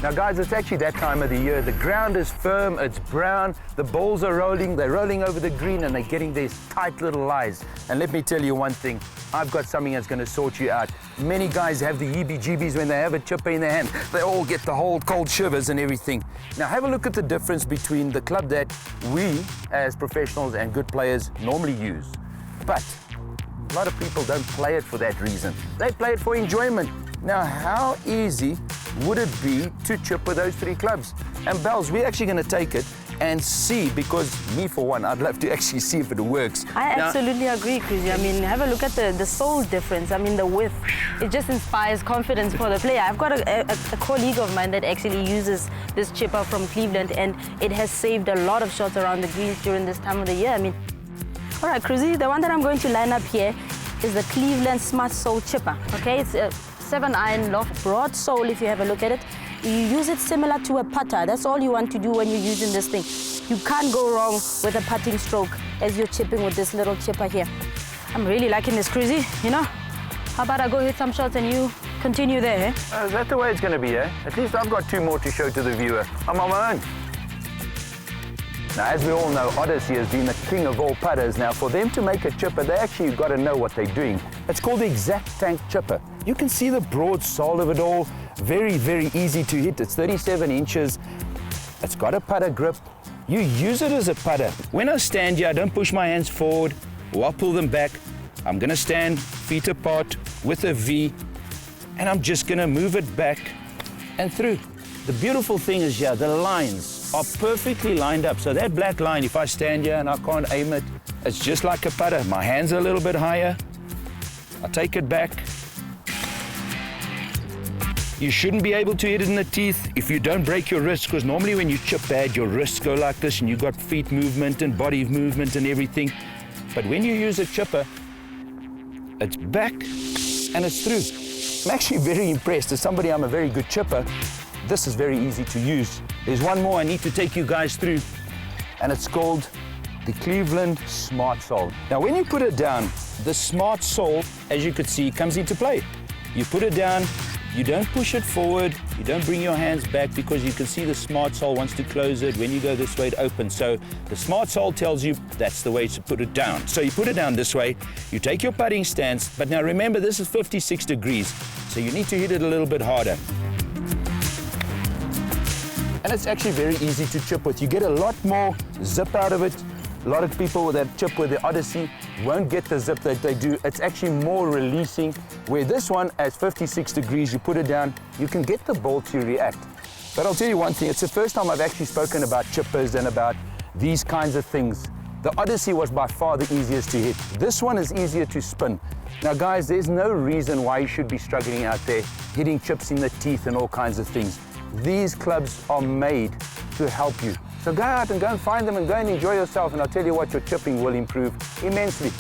Now guys, it's actually that time of the year. The ground is firm, it's brown, the balls are rolling, they're rolling over the green and they're getting these tight little lies. And let me tell you one thing, I've got something that's going to sort you out. Many guys have the heebie-jeebies when they have a chipper in their hand. They all get the whole cold shivers and everything. Now have a look at the difference between the club that we as professionals and good players normally use. But a lot of people don't play it for that reason. They play it for enjoyment. Now, how easy would it be to chip with those three clubs? And Bells, we're actually going to take it and see, because me, for one, I'd love to actually see if it works. I absolutely agree, Chrissy. I mean, have a look at the sole difference. I mean, the width. It just inspires confidence for the player. I've got a colleague of mine that actually uses this chipper from Cleveland, and it has saved a lot of shots around the greens during this time of the year. I mean, all right, Chrissy, the one that I'm going to line up here is the Cleveland Smart Sole Chipper, okay? It's a 7-iron loft broad sole. If you have a look at it, you use it similar to a putter. That's all you want to do when you're using this thing. You can't go wrong with a putting stroke as you're chipping with this little chipper here. I'm really liking this, Chrissy, you know? How about I go hit some shots and you continue there, eh? Is that the way it's going to be, eh? At least I've got two more to show to the viewer. I'm on my own. Now, as we all know, Odyssey has been the king of all putters. Now, for them to make a chipper, they actually got to know what they're doing. It's called the Exact Tank Chipper. You can see the broad sole of it all. Very, very easy to hit. It's 37 inches. It's got a putter grip. You use it as a putter. When I stand here, I don't push my hands forward or I'll pull them back. I'm going to stand feet apart with a V, and I'm just going to move it back and through. The beautiful thing is here, the lines are perfectly lined up. So that black line, if I stand here and I can't aim it, it's just like a putter. My hands are a little bit higher. I take it back. You shouldn't be able to hit it in the teeth if you don't break your wrists, because normally when you chip bad, your wrists go like this and you've got feet movement and body movement and everything. But when you use a chipper, it's back and it's through. I'm actually very impressed. As somebody, I'm a very good chipper. This is very easy to use. There's one more I need to take you guys through, and it's called the Cleveland Smart Sole. Now, when you put it down, the Smart Sole, as you could see, comes into play. You put it down, you don't push it forward, you don't bring your hands back, because you can see the Smart Sole wants to close it. When you go this way, it opens. So the Smart Sole tells you that's the way to put it down. So you put it down this way, you take your putting stance, but now remember, this is 56 degrees, so you need to hit it a little bit harder. And it's actually very easy to chip with. You get a lot more zip out of it. A lot of people that chip with the Odyssey won't get the zip that they do. It's actually more releasing, where this one, at 56 degrees, you put it down, you can get the ball to react. But I'll tell you one thing, it's the first time I've actually spoken about chippers and about these kinds of things. The Odyssey was by far the easiest to hit. This one is easier to spin. Now guys, there's no reason why you should be struggling out there, hitting chips in the teeth and all kinds of things. These clubs are made to help you. So go out and go and find them and go and enjoy yourself, and I'll tell you what, your chipping will improve immensely.